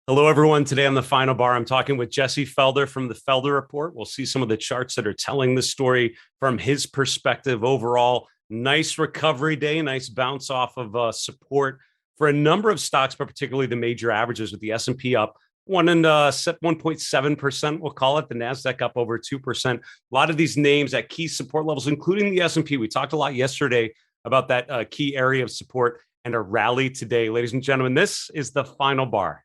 Hello, everyone. Today on the final bar, I'm talking with Jesse Felder from the Felder Report. We'll see some of the charts that are telling the story from his perspective. Overall, nice recovery day, nice bounce off of support for a number of stocks, but particularly the major averages, with the S&P up 1.7%. We'll call it. The Nasdaq up over 2%. A lot of these names at key support levels, including the S&P. We talked a lot yesterday about that key area of support and a rally today. Ladies and gentlemen, this is the final bar.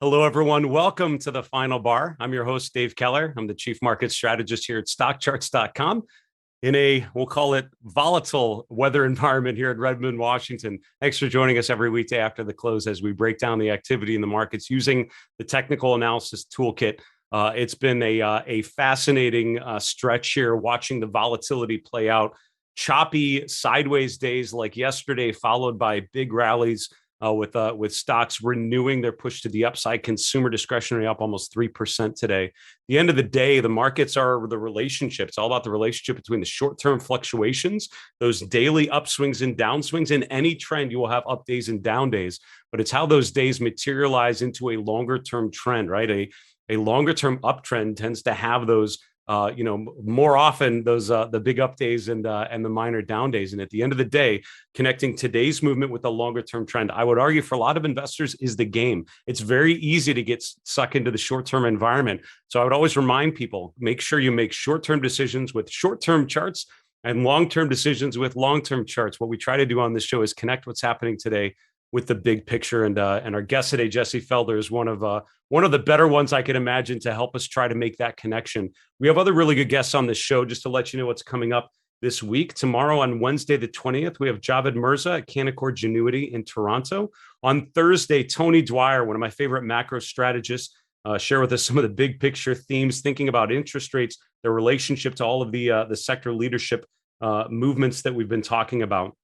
Hello, everyone. Welcome to the final bar. I'm your host, Dave Keller. I'm the chief market strategist here at StockCharts.com in a, we'll call it, volatile weather environment here at Redmond, Washington. Thanks for joining us every weekday after the close as we break down the activity in the markets using the technical analysis toolkit. It's been a fascinating stretch here, watching the volatility play out. Choppy sideways days like yesterday, followed by big rallies. With stocks renewing their push to the upside. Consumer discretionary up almost 3% today. At the end of the day, the markets are the relationship. It's all about the relationship between the short-term fluctuations, those daily upswings and downswings. In any trend, you will have up days and down days, but it's how those days materialize into a longer-term trend, right? A longer-term uptrend tends to have those more often those the big up days and the minor down days. And at the end of the day, connecting today's movement with the longer term trend, I would argue for a lot of investors is the game. It's very easy to get sucked into the short term environment. So I would always remind people, make sure you make short term decisions with short term charts and long term decisions with long term charts. What we try to do on this show is connect what's happening today with the big picture. And our guest today, Jesse Felder, is one of the better ones I can imagine to help us try to make that connection. We have other really good guests on this show. Just to let you know what's coming up this week. Tomorrow on Wednesday, the 20th, we have Javed Mirza at Canaccord Genuity in Toronto. On Thursday, Tony Dwyer, one of my favorite macro strategists, share with us some of the big picture themes, thinking about interest rates, their relationship to all of the sector leadership movements that we've been talking about.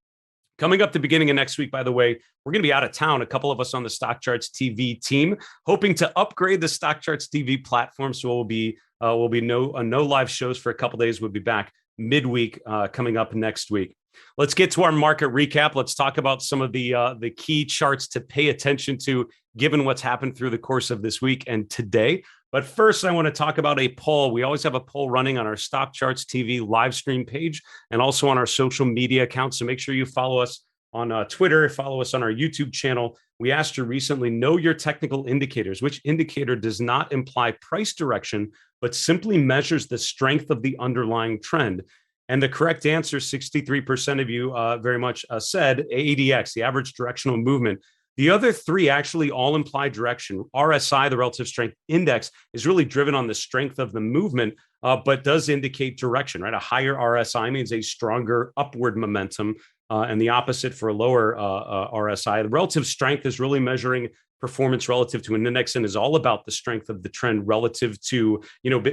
Coming up the beginning of next week, by the way, we're going to be out of town. A couple of us on the StockCharts TV team, hoping to upgrade the StockCharts TV platform. So we'll be no live shows for a couple of days. We'll be back midweek coming up next week. Let's get to our market recap. Let's talk about some of the key charts to pay attention to, given what's happened through the course of this week and today. But first, I want to talk about a poll. We always have a poll running on our StockCharts TV live stream page and also on our social media accounts. So make sure you follow us on Twitter, follow us on our YouTube channel. We asked you recently, know your technical indicators. Which indicator does not imply price direction, but simply measures the strength of the underlying trend? And the correct answer, 63% of you very much said ADX, the average directional movement. The other three actually all imply direction. RSI, the relative strength index, is really driven on the strength of the movement, but does indicate direction, right? A higher RSI means a stronger upward momentum, and the opposite for a lower RSI. The relative strength is really measuring performance relative to an index and is all about the strength of the trend relative to,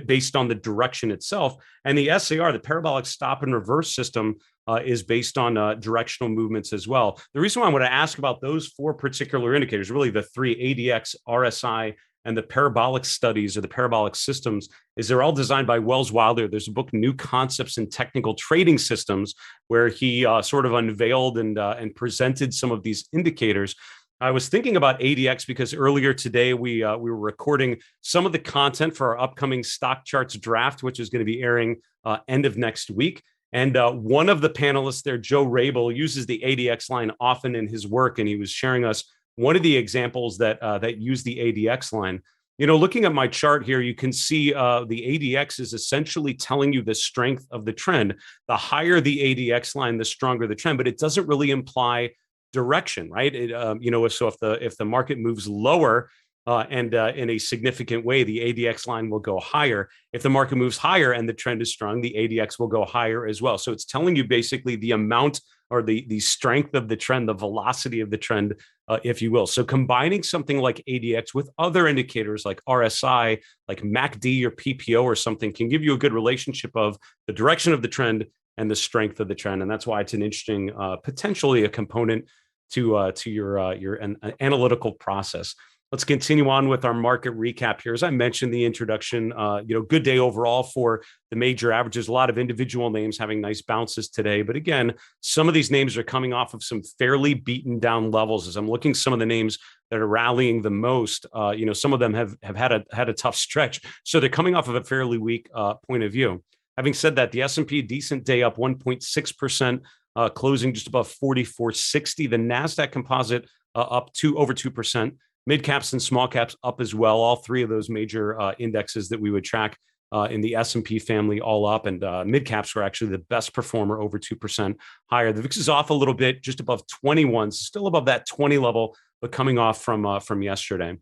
based on the direction itself. And the SAR, the parabolic stop and reverse system, is based on directional movements as well. The reason why I want to ask about those four particular indicators, really the three, ADX, RSI, and the parabolic studies or the parabolic systems, is they're all designed by Wells Wilder. There's a book, New Concepts in Technical Trading Systems, where he sort of unveiled and presented some of these indicators. I was thinking about ADX because earlier today we were recording some of the content for our upcoming StockCharts draft, which is going to be airing end of next week. And one of the panelists there, Joe Rabel, uses the ADX line often in his work, and he was sharing us one of the examples that use the ADX line. Looking at my chart here, you can see the ADX is essentially telling you the strength of the trend. The higher the ADX line, the stronger the trend, but it doesn't really imply direction, right? So if the market moves lower, and in a significant way, the ADX line will go higher. If the market moves higher and the trend is strong, the ADX will go higher as well. So it's telling you basically the amount or the strength of the trend, the velocity of the trend, if you will. So combining something like ADX with other indicators like RSI, like MACD or PPO or something can give you a good relationship of the direction of the trend and the strength of the trend. And that's why it's an interesting, potentially a component to your analytical process. Let's continue on with our market recap here. As I mentioned, the introduction, good day overall for the major averages. A lot of individual names having nice bounces today. But again, some of these names are coming off of some fairly beaten down levels. As I'm looking at some of the names that are rallying the most, some of them have had a tough stretch. So they're coming off of a fairly weak point of view. Having said that, the S&P, decent day up 1.6%, closing just above 4460. The NASDAQ composite up over 2%. Mid caps and small caps up as well. All three of those major indexes that we would track in the S&P family all up, and mid caps were actually the best performer, over 2% higher. The VIX is off a little bit, just above 21, still above that 20 level, but coming off from yesterday.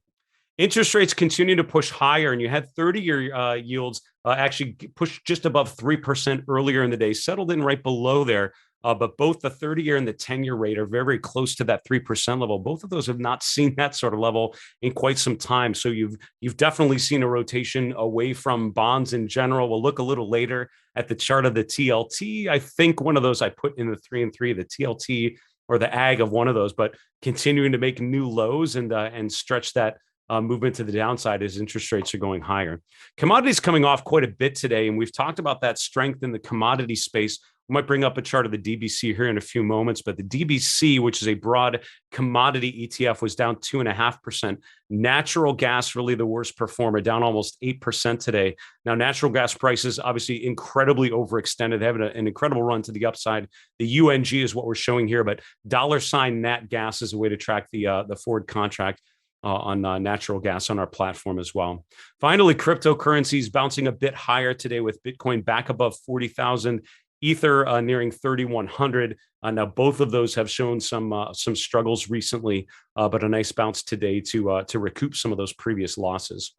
Interest rates continue to push higher, and you had 30-year yields actually pushed just above 3% earlier in the day, settled in right below there. But both the 30-year and the 10-year rate are very, very close to that 3% level. Both of those have not seen that sort of level in quite some time. So you've definitely seen a rotation away from bonds in general. We'll look a little later at the chart of the TLT. I think one of those I put in the 3 and 3, the TLT or the AG of one of those, but continuing to make new lows and stretch that movement to the downside as interest rates are going higher. Commodities coming off quite a bit today, and we've talked about that strength in the commodity space. We might bring up a chart of the DBC here in a few moments, but the DBC, which is a broad commodity ETF, was down 2.5%. Natural gas, really the worst performer, down almost 8% today. Now, natural gas prices obviously incredibly overextended. They have an incredible run to the upside. The UNG is what we're showing here, but $ nat gas is a way to track the forward contract on natural gas on our platform as well. Finally, cryptocurrencies bouncing a bit higher today with Bitcoin back above 40,000. Ether nearing 3,100. Now, both of those have shown some struggles recently, but a nice bounce today to recoup some of those previous losses.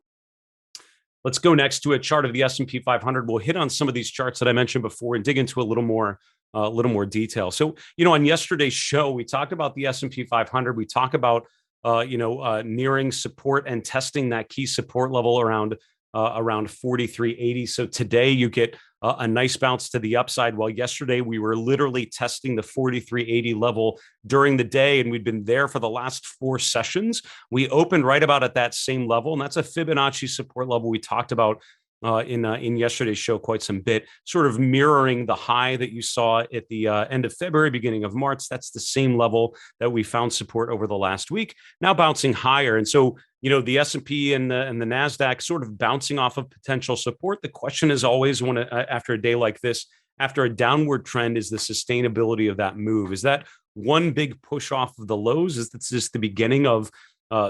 Let's go next to a chart of the S&P 500. We'll hit on some of these charts that I mentioned before and dig into a little more detail. So, on yesterday's show, we talked about the S&P 500. We talk about nearing support and testing that key support level around 4380. So today you get a nice bounce to the upside. While yesterday we were literally testing the 4380 level during the day, and we'd been there for the last 4 sessions. We opened right about at that same level, and that's a Fibonacci support level we talked about in yesterday's show quite some bit, sort of mirroring the high that you saw at the end of February, beginning of March. That's the same level that we found support over the last week, now bouncing higher. And so, the S&P and the NASDAQ sort of bouncing off of potential support. The question is always, after a day like this, after a downward trend, is the sustainability of that move. Is that one big push off of the lows? Is this just the beginning of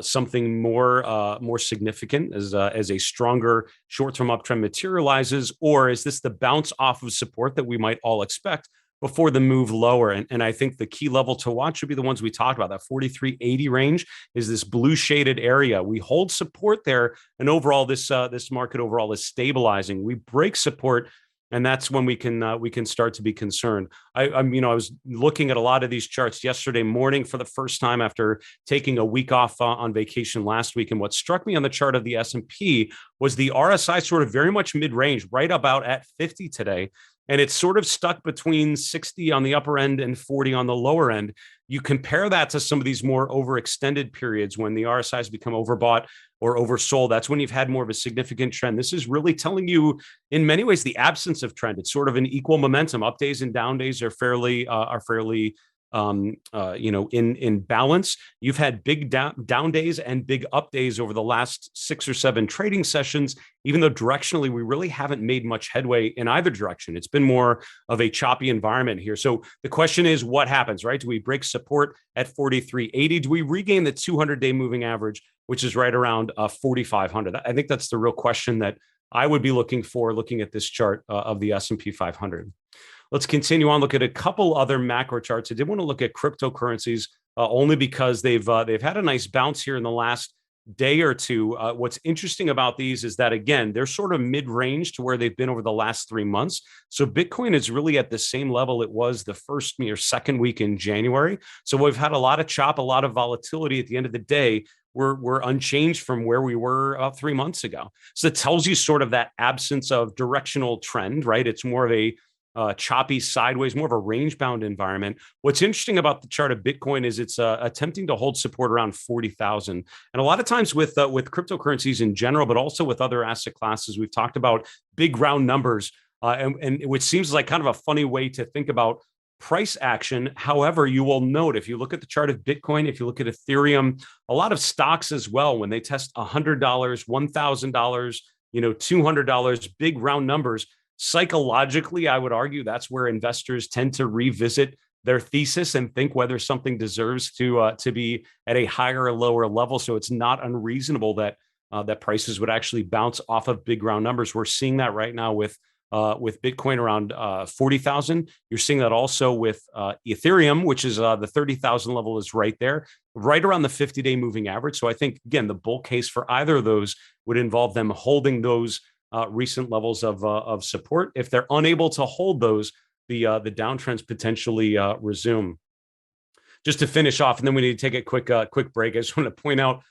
something more significant as a stronger short-term uptrend materializes, or is this the bounce off of support that we might all expect before the move lower? And I think the key level to watch would be the ones we talked about. That 4380 range is this blue shaded area. We hold support there, and overall this market overall is stabilizing. We break support, and that's when we can start to be concerned. I was looking at a lot of these charts yesterday morning for the first time after taking a week off on vacation last week. And what struck me on the chart of the S&P was the RSI sort of very much mid-range, right about at 50 today. And it's sort of stuck between 60 on the upper end and 40 on the lower end. You compare that to some of these more overextended periods when the RSIs become overbought or oversold. That's when you've had more of a significant trend. This is really telling you, in many ways, the absence of trend. It's sort of an equal momentum. Up days and down days are fairly in balance. You've had big down days and big up days over the last 6 or 7 trading sessions, even though directionally we really haven't made much headway in either direction. It's been more of a choppy environment here. So the question is, what happens, right? Do we break support at 4380? Do we regain the 200-day moving average, which is right around 4500? I think that's the real question that I would be looking at this chart of the S&P 500. Let's continue on, look at a couple other macro charts. I did want to look at cryptocurrencies only because they've had a nice bounce here in the last day or two. What's interesting about these is that, again, they're sort of mid-range to where they've been over the last 3 months. So Bitcoin is really at the same level it was the first or second week in January. So we've had a lot of chop, a lot of volatility. At the end of the day, we're unchanged from where we were about 3 months ago. So it tells you sort of that absence of directional trend, right? It's more of a choppy sideways, more of a range-bound environment. What's interesting about the chart of Bitcoin is it's attempting to hold support around 40,000. And a lot of times with cryptocurrencies in general, but also with other asset classes, we've talked about big round numbers, and which seems like kind of a funny way to think about price action. However, you will note if you look at the chart of Bitcoin, if you look at Ethereum, a lot of stocks as well, when they test $100, $1,000, $200, big round numbers, psychologically, I would argue that's where investors tend to revisit their thesis and think whether something deserves to be at a higher or lower level. So it's not unreasonable that prices would actually bounce off of big round numbers. We're seeing that right now with Bitcoin around 40,000. You're seeing that also with Ethereum, which is the 30,000 level is right there, right around the 50-day moving average. So I think, again, the bull case for either of those would involve them holding those recent levels of support. If they're unable to hold those, the downtrends potentially resume. Just to finish off, and then we need to take a quick break. I just want to point out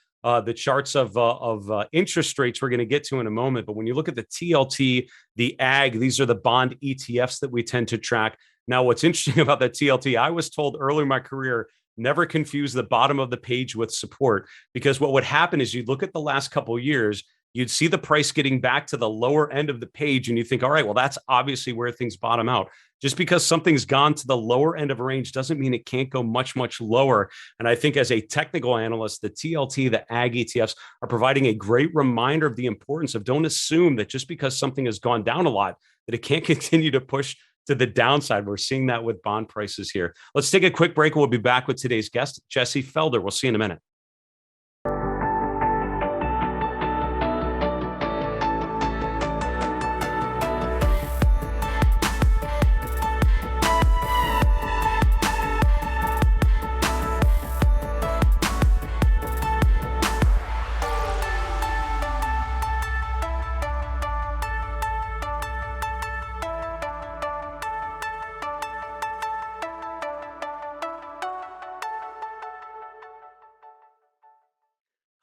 the charts of interest rates we're going to get to in a moment. But when you look at the TLT, the AG, these are the bond ETFs that we tend to track. Now, what's interesting about that TLT, I was told early in my career, never confuse the bottom of the page with support, because what would happen is you'd look at the last couple of years, you'd see the price getting back to the lower end of the page, and you think, all right, well, that's obviously where things bottom out. Just because something's gone to the lower end of a range doesn't mean it can't go much, much lower. And I think as a technical analyst, the TLT, the AG ETFs are providing a great reminder of the importance of don't assume that just because something has gone down a lot, that it can't continue to push to the downside. We're seeing that with bond prices here. Let's take a quick break. We'll be back with today's guest, Jesse Felder. We'll see you in a minute.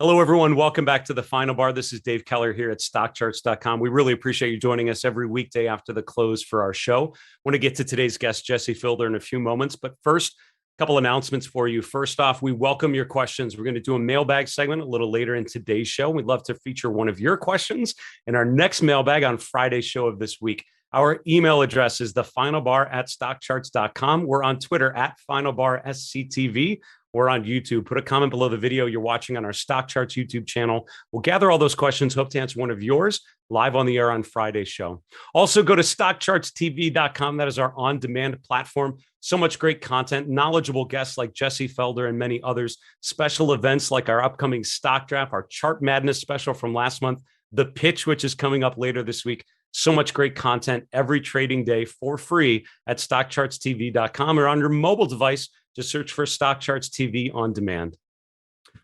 Hello, everyone. Welcome back to the Final Bar. This is Dave Keller here at StockCharts.com. We really appreciate you joining us every weekday after the close for our show. I want to get to today's guest, Jesse Felder, in a few moments. But first, a couple announcements for you. First off, we welcome your questions. We're going to do a mailbag segment a little later in today's show. We'd love to feature one of your questions in our next mailbag on Friday's show of this week. Our email address is thefinalbar@stockcharts.com. We're on Twitter @FinalBarSCTV. We're on YouTube. Put a comment below the video you're watching on our StockCharts YouTube channel. We'll gather all those questions. Hope to answer one of yours live on the air on Friday's show. Also, go to StockChartsTV.com. That is our on-demand platform. So much great content, knowledgeable guests like Jesse Felder and many others, special events like our upcoming stock draft, our Chart Madness special from last month, The Pitch, which is coming up later this week. So much great content every trading day for free at StockChartsTV.com or on your mobile device. Just search for StockCharts TV on demand.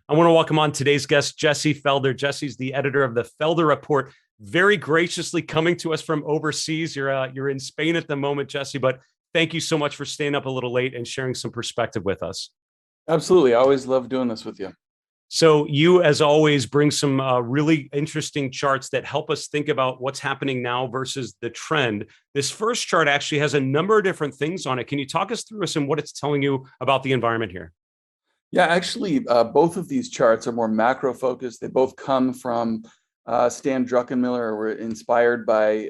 I want to welcome on today's guest, Jesse Felder. Jesse's the editor of the Felder Report, very graciously coming to us from overseas. You're in Spain at the moment, Jesse, but thank you so much for staying up a little late and sharing some perspective with us. Absolutely. I always love doing this with you. So you, as always, bring some really interesting charts that help us think about what's happening now versus the trend. This first chart actually has a number of different things on it. Can you talk us through and what it's telling you about the environment here? Yeah, actually, both of these charts are more macro focused. They both come from Stan Druckenmiller, or were inspired by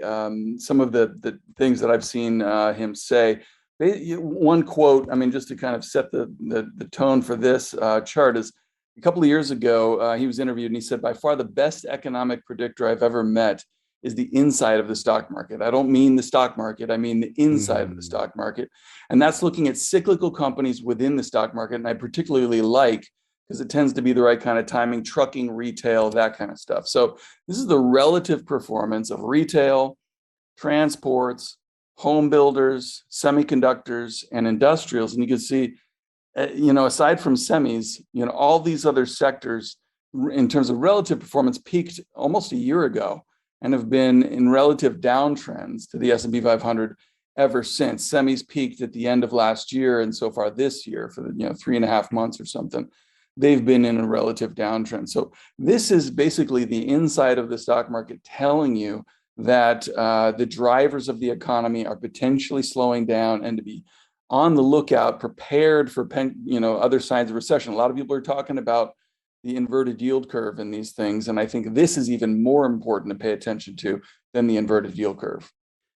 some of the things that I've seen him say. One quote, I mean, just to kind of set the tone for this chart is, a couple of years ago, he was interviewed and he said, by far the best economic predictor I've ever met is the inside of the stock market. I don't mean the stock market, I mean the inside of the stock market. And that's looking at cyclical companies within the stock market. And I particularly like, because it tends to be the right kind of timing, trucking, retail, that kind of stuff. So this is the relative performance of retail, transports, home builders, semiconductors, and industrials. And you can see, aside from semis, all these other sectors in terms of relative performance, peaked almost a year ago and have been in relative downtrends to the S&P 500 ever since. Semis peaked at the end of last year, and so far this year, for the 3.5 months or something, they've been in a relative downtrend. So this is basically the inside of the stock market telling you that the drivers of the economy are potentially slowing down, and to be on the lookout, prepared for other signs of recession. A lot of people are talking about the inverted yield curve in these things, and I think this is even more important to pay attention to than the inverted yield curve.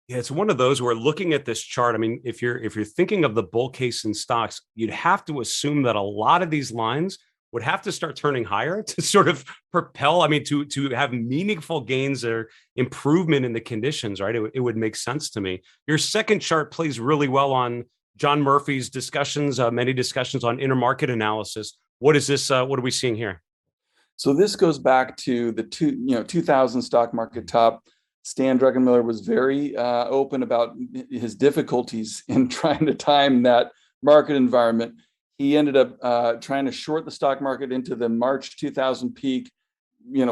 Yeah, it's one of those where looking at this chart, I mean, if you're thinking of the bull case in stocks, you'd have to assume that a lot of these lines would have to start turning higher to sort of propel, I mean, to have meaningful gains or improvement in the conditions, right? It would make sense to me. Your second chart plays really well on John Murphy's discussions, many discussions on intermarket analysis. What is this? What are we seeing here? So this goes back to the 2000 stock market top. Stan Druckenmiller was very open about his difficulties in trying to time that market environment. He ended up trying to short the stock market into the March 2000 peak,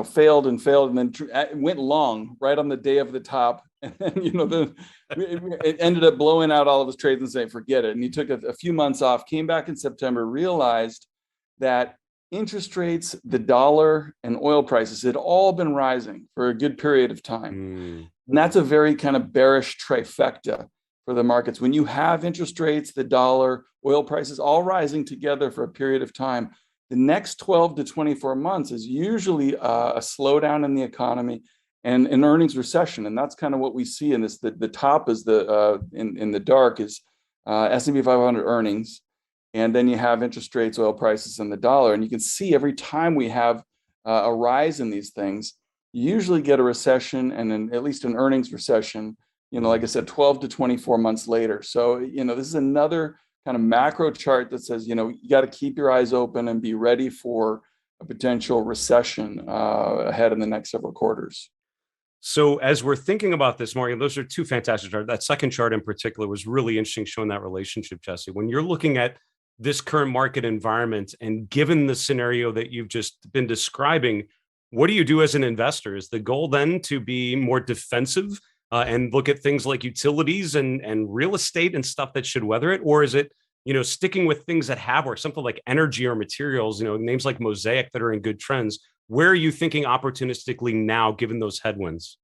failed, and then went long right on the day of the top. And then, it ended up blowing out all of his trades and saying, forget it. And he took a few months off, came back in September, realized that interest rates, the dollar, and oil prices had all been rising for a good period of time. And that's a very kind of bearish trifecta for the markets. When you have interest rates, the dollar, oil prices all rising together for a period of time, the next 12 to 24 months is usually a slowdown in the economy and an earnings recession. And that's kind of what we see in this. The top is in the dark is S&P 500 earnings. And then you have interest rates, oil prices, and the dollar. And you can see every time we have a rise in these things, you usually get a recession, and at least an earnings recession, like I said, 12 to 24 months later. So, this is another kind of macro chart that says, you got to keep your eyes open and be ready for a potential recession ahead in the next several quarters. So as we're thinking about this, Mario, those are two fantastic charts. That second chart in particular was really interesting, showing that relationship, Jesse. When you're looking at this current market environment, and given the scenario that you've just been describing, what do you do as an investor? Is the goal then to be more defensive and look at things like utilities and real estate and stuff that should weather it? Or is it, sticking with things that have, or something like energy or materials, names like Mosaic that are in good trends? Where are you thinking opportunistically now, given those headwinds?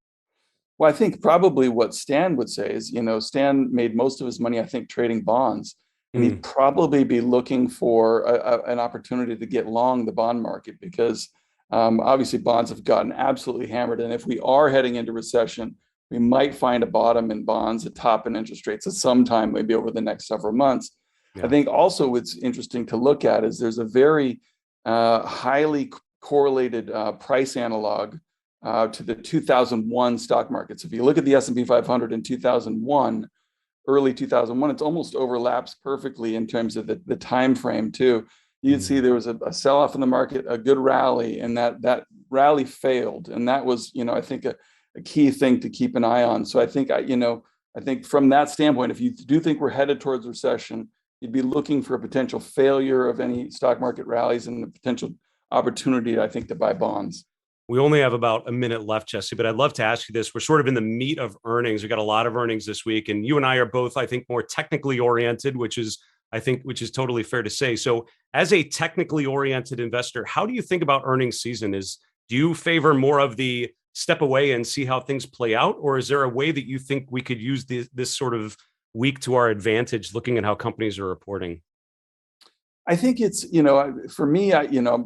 Well, I think probably what Stan would say is, Stan made most of his money, I think, trading bonds. And he'd probably be looking for an opportunity to get long the bond market, because obviously bonds have gotten absolutely hammered. And if we are heading into recession, we might find a bottom in bonds, a top in interest rates at some time, maybe over the next several months. Yeah. I think also what's interesting to look at is there's a very highly correlated price analog to the 2001 stock market. So if you look at the S&P 500 in 2001, early 2001, it almost overlaps perfectly in terms of the time frame too. You'd see there was a sell-off in the market, a good rally, and that rally failed. And that was, I think a key thing to keep an eye on. So I think, I think from that standpoint, if you do think we're headed towards recession, you'd be looking for a potential failure of any stock market rallies and the potential opportunity, I think, to buy bonds. We only have about a minute left, Jesse, but I'd love to ask you this. We're sort of in the meat of earnings. We got a lot of earnings this week, and you and I are both, I think, more technically oriented, which is totally fair to say. So as a technically oriented investor, how do you think about earnings season? Do you favor more of the step away and see how things play out? Or is there a way that you think we could use this sort of week to our advantage, looking at how companies are reporting? I think it's, for me,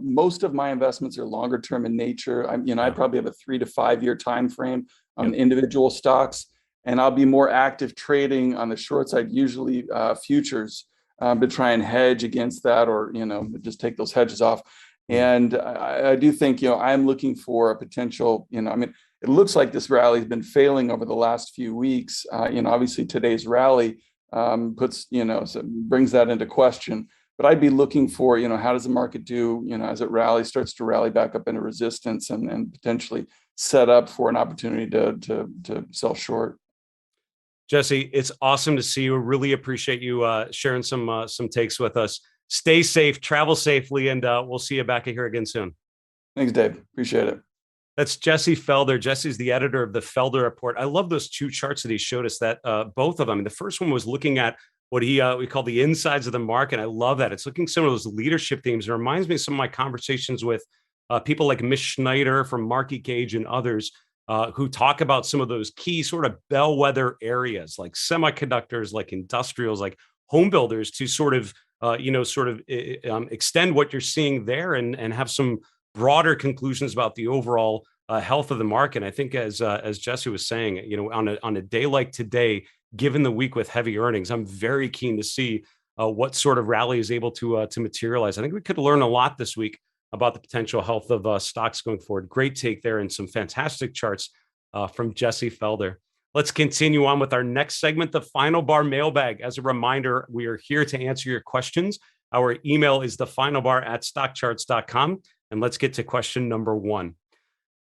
most of my investments are longer term in nature. I probably have a 3 to 5 year time frame on individual stocks, and I'll be more active trading on the short side, usually futures, to try and hedge against that, or just take those hedges off. And I do think I'm looking for a potential. It looks like this rally has been failing over the last few weeks. Obviously today's rally brings that into question. But I'd be looking for, how does the market do, as it starts to rally back up into resistance, and potentially set up for an opportunity to sell short. Jesse, it's awesome to see you. Really appreciate you sharing some takes with us. Stay safe, travel safely, and we'll see you back here again soon. Thanks, Dave. Appreciate it. That's Jesse Felder. Jesse's the editor of the Felder Report. I love those two charts that he showed us. That both of them. And the first one was looking at what we call the insides of the market. I love that. It's looking at some of those leadership themes. It reminds me of some of my conversations with people like Miss Schneider from Market Gauge and others who talk about some of those key sort of bellwether areas like semiconductors, like industrials, like home builders to sort of extend what you're seeing there and have some broader conclusions about the overall health of the market. And I think as Jesse was saying, on a day like today, given the week with heavy earnings, I'm very keen to see what sort of rally is able to materialize. I think we could learn a lot this week about the potential health of stocks going forward. Great take there and some fantastic charts from Jesse Felder. Let's continue on with our next segment, the Final Bar Mailbag. As a reminder, we are here to answer your questions. Our email is thefinalbar@stockcharts.com. And let's get to question number one.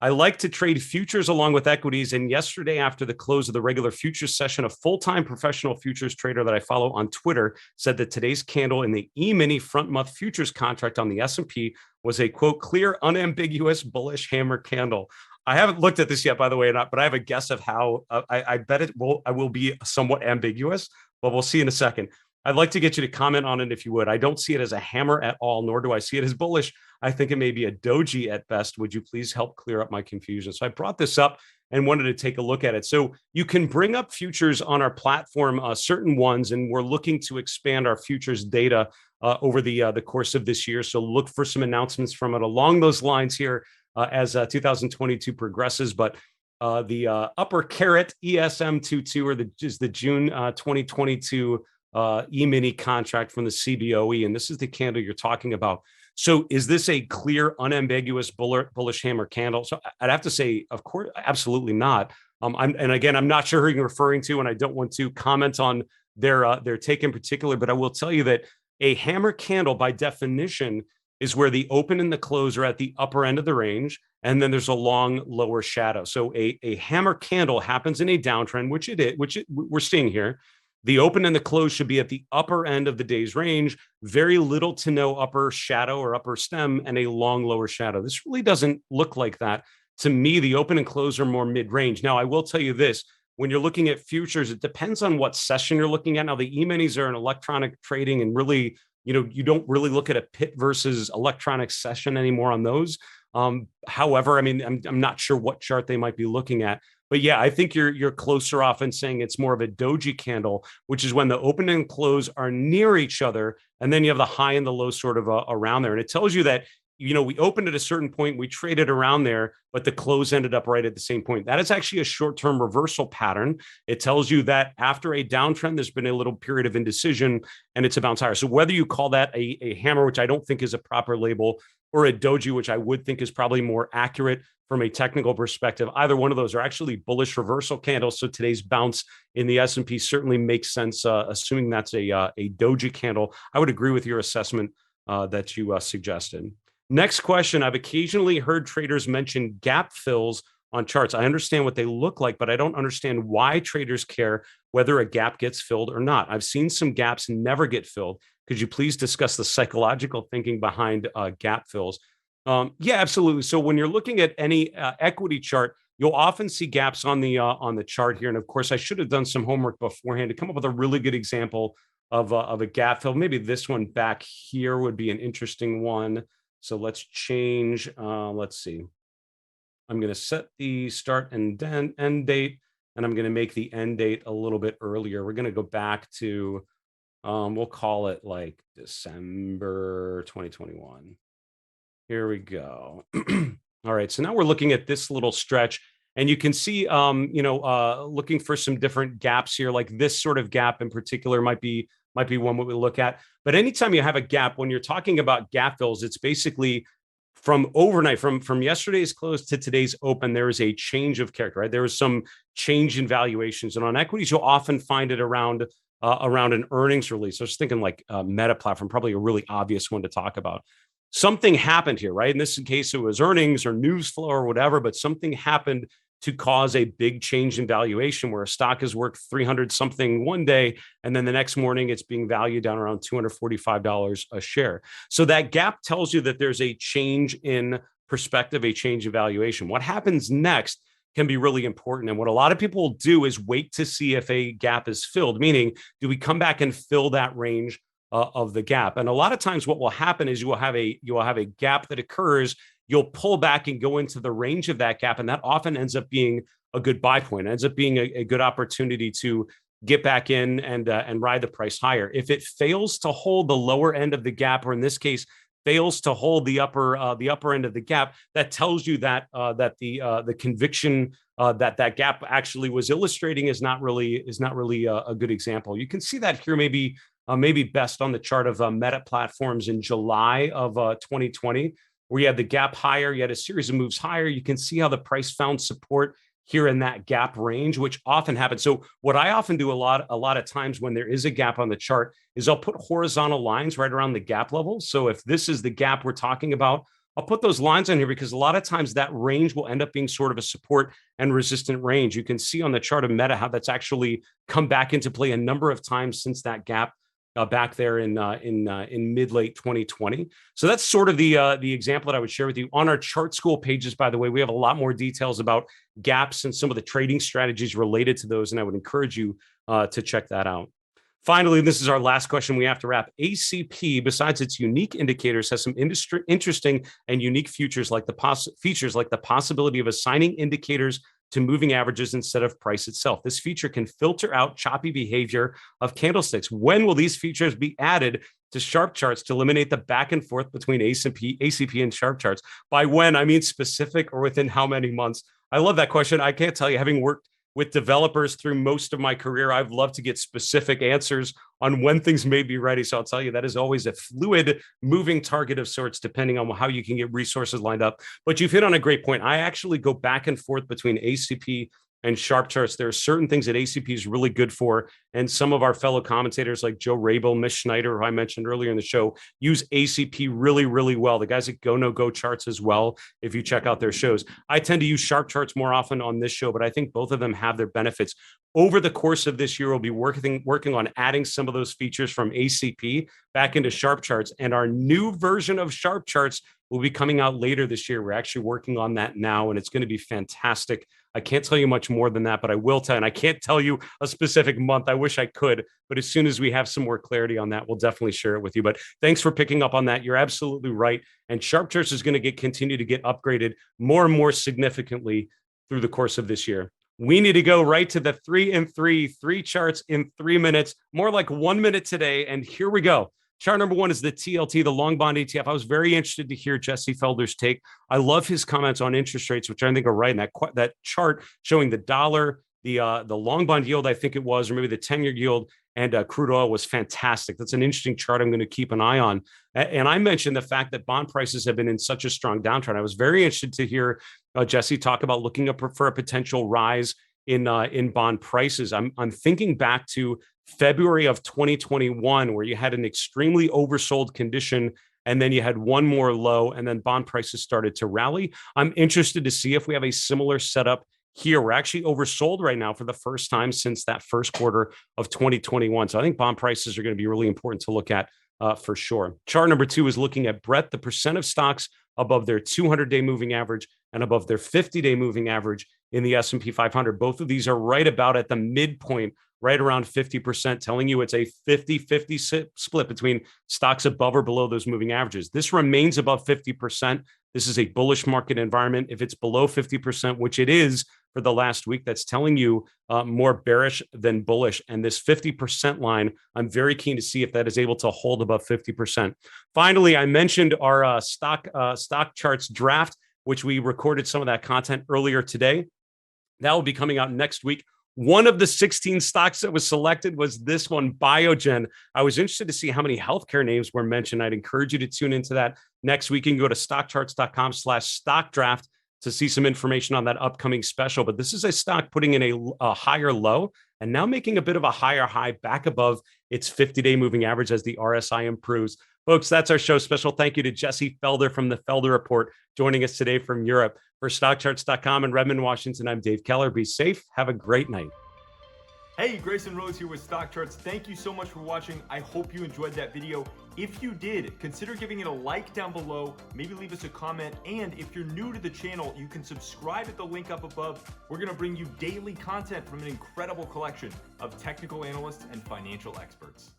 I like to trade futures along with equities. And yesterday, after the close of the regular futures session, a full-time professional futures trader that I follow on Twitter said that today's candle in the E-mini front month futures contract on the S&P was a, quote, clear, unambiguous bullish hammer candle. I haven't looked at this yet, by the way, but I have a guess of how I bet I will be somewhat ambiguous, but we'll see in a second. I'd like to get you to comment on it if you would. I don't see it as a hammer at all, nor do I see it as bullish. I think it may be a doji at best. Would you please help clear up my confusion? So I brought this up and wanted to take a look at it. So you can bring up futures on our platform, certain ones, and we're looking to expand our futures data over the course of this year. So look for some announcements from it along those lines here as 2022 progresses. But the upper carat ESM22 is the June 2022 E-mini contract from the CBOE, and this is the candle you're talking about. So is this a clear, unambiguous bullish hammer candle? So I'd have to say, of course, absolutely not. I'm not sure who you're referring to, and I don't want to comment on their take in particular, but I will tell you that a hammer candle, by definition, is where the open and the close are at the upper end of the range, and then there's a long lower shadow. So a hammer candle happens in a downtrend, which we're seeing here. The open and the close should be at the upper end of the day's range, very little to no upper shadow or upper stem, and a long lower shadow. This really doesn't look like that. To me, the open and close are more mid-range. Now, I will tell you this. When you're looking at futures, it depends on what session you're looking at. Now, the E-minis are in electronic trading, and really, you don't really look at a pit versus electronic session anymore on those. However, I mean, I'm not sure what chart they might be looking at. But yeah, I think you're closer off in saying it's more of a doji candle, which is when the open and close are near each other, and then you have the high and the low sort of around there. And it tells you that, we opened at a certain point, we traded around there, but the close ended up right at the same point. That is actually a short-term reversal pattern. It tells you that after a downtrend, there's been a little period of indecision, and it's a bounce higher. So whether you call that a hammer, which I don't think is a proper label, or a doji, which I would think is probably more accurate from a technical perspective, either one of those are actually bullish reversal candles. So today's bounce in the S&P certainly makes sense, assuming that's a doji candle. I would agree with your assessment that you suggested. Next question. I've occasionally heard traders mention gap fills on charts. I understand what they look like, but I don't understand why traders care whether a gap gets filled or not. I've seen some gaps never get filled. Could you please discuss the psychological thinking behind gap fills? Yeah, absolutely. So when you're looking at any equity chart, you'll often see gaps on the chart here. And of course, I should have done some homework beforehand to come up with a really good example of a gap fill. Maybe this one back here would be an interesting one. So let's change. Let's see. I'm going to set the start and end date, and I'm going to make the end date a little bit earlier. We're going to go back to, we'll call it like December 2021. Here we go. All right. So now we're looking at this little stretch, and you can see, looking for some different gaps here, like this sort of gap in particular might be one we look at. But anytime you have a gap, when you're talking about gap fills, it's basically from overnight, from yesterday's close to today's open, there is a change of character, right? There is some change in valuations. And on equities, you'll often find it around an earnings release. I was thinking like Meta Platform, probably a really obvious one to talk about. Something happened here, right? In this case, it was earnings or news flow or whatever, but something happened to cause a big change in valuation where a stock is worth 300 something one day, and then the next morning it's being valued down around $245 a share. So that gap tells you that there's a change in perspective, a change in valuation. What happens next can be really important. And what a lot of people will do is wait to see if a gap is filled, meaning do we come back and fill that range of the gap? And a lot of times what will happen is you will have a gap that occurs. You'll pull back and go into the range of that gap. And that often ends up being a good buy point. It ends up being a good opportunity to get back in and ride the price higher. If it fails to hold the lower end of the gap, or in this case, fails to hold the upper end of the gap, that tells you that the conviction that gap actually was illustrating is not really a good example. You can see that here maybe best on the chart of Meta Platforms in July of 2020, where you had the gap higher, you had a series of moves higher. You can see how the price found support here in that gap range, which often happens. So what I often do a lot of times when there is a gap on the chart is I'll put horizontal lines right around the gap level. So if this is the gap we're talking about, I'll put those lines on here because a lot of times that range will end up being sort of a support and resistant range. You can see on the chart of Meta how that's actually come back into play a number of times since that gap back there in mid-late 2020. So that's sort of the example that I would share with you. On our chart school pages, by the way, we have a lot more details about gaps and some of the trading strategies related to those, and I would encourage you to check that out. Finally, this is our last question we have to wrap. ACP, besides its unique indicators, has some interesting and unique features like the possibility of assigning indicators to moving averages instead of price itself. This feature can filter out choppy behavior of candlesticks. When will these features be added to SharpCharts to eliminate the back and forth between ACP and SharpCharts? By when, I mean specific or within how many months? I love that question. I can't tell you, having worked with developers through most of my career, I've loved to get specific answers on when things may be ready. So I'll tell you, that is always a fluid moving target of sorts, depending on how you can get resources lined up. But you've hit on a great point. I actually go back and forth between ACP and SharpCharts. There are certain things that ACP is really good for. And some of our fellow commentators like Joe Rabel, Miss Schneider, who I mentioned earlier in the show, use ACP really, really well. The guys at Go No Go Charts as well, if you check out their shows. I tend to use SharpCharts more often on this show, but I think both of them have their benefits. Over the course of this year, we'll be working on adding some of those features from ACP back into SharpCharts. And our new version of SharpCharts will be coming out later this year. We're actually working on that now, and it's going to be fantastic. I can't tell you much more than that, but I will tell, and I can't tell you a specific month. I wish I could, but as soon as we have some more clarity on that, we'll definitely share it with you. But thanks for picking up on that. You're absolutely right. And SharpCharts is going to continue to get upgraded more and more significantly through the course of this year. We need to go right to the 3 in 3, 3 charts in 3 minutes, more like 1 minute today. And here we go. Chart number one is the TLT, the long bond ETF. I was very interested to hear Jesse Felder's take. I love his comments on interest rates, which I think are right. And that chart showing the dollar, the long bond yield, I think it was, or maybe the 10-year yield, and crude oil was fantastic. That's an interesting chart I'm going to keep an eye on. And I mentioned the fact that bond prices have been in such a strong downtrend. I was very interested to hear Jesse talk about looking up for a potential rise in bond prices. I'm thinking back to February of 2021, where you had an extremely oversold condition, and then you had one more low, and then bond prices started to rally. I'm interested to see if we have a similar setup here. We're actually oversold right now for the first time since that first quarter of 2021. So I think bond prices are going to be really important to look at for sure. Chart number two is looking at breadth, the percent of stocks above their 200-day moving average and above their 50-day moving average in the S&P 500. Both of these are right about at the midpoint, right around 50%, telling you it's a 50-50 split between stocks above or below those moving averages. This remains above 50%. This is a bullish market environment. If it's below 50%, which it is for the last week, that's telling you more bearish than bullish. And this 50% line, I'm very keen to see if that is able to hold above 50%. Finally, I mentioned our StockCharts draft, which we recorded some of that content earlier today. That will be coming out next week. One of the 16 stocks that was selected was this one, Biogen. I was interested to see how many healthcare names were mentioned. I'd encourage you to tune into that next week. You can go to StockCharts.com/stockdraft to see some information on that upcoming special. But this is a stock putting in a higher low and now making a bit of a higher high back above its 50-day moving average as the RSI improves. Folks, that's our show. Special thank you to Jesse Felder from the Felder Report joining us today from Europe. For StockCharts.com in Redmond, Washington, I'm Dave Keller. Be safe. Have a great night. Hey, Grayson Rose here with StockCharts. Thank you so much for watching. I hope you enjoyed that video. If you did, consider giving it a like down below, maybe leave us a comment, and if you're new to the channel, you can subscribe at the link up above. We're gonna bring you daily content from an incredible collection of technical analysts and financial experts.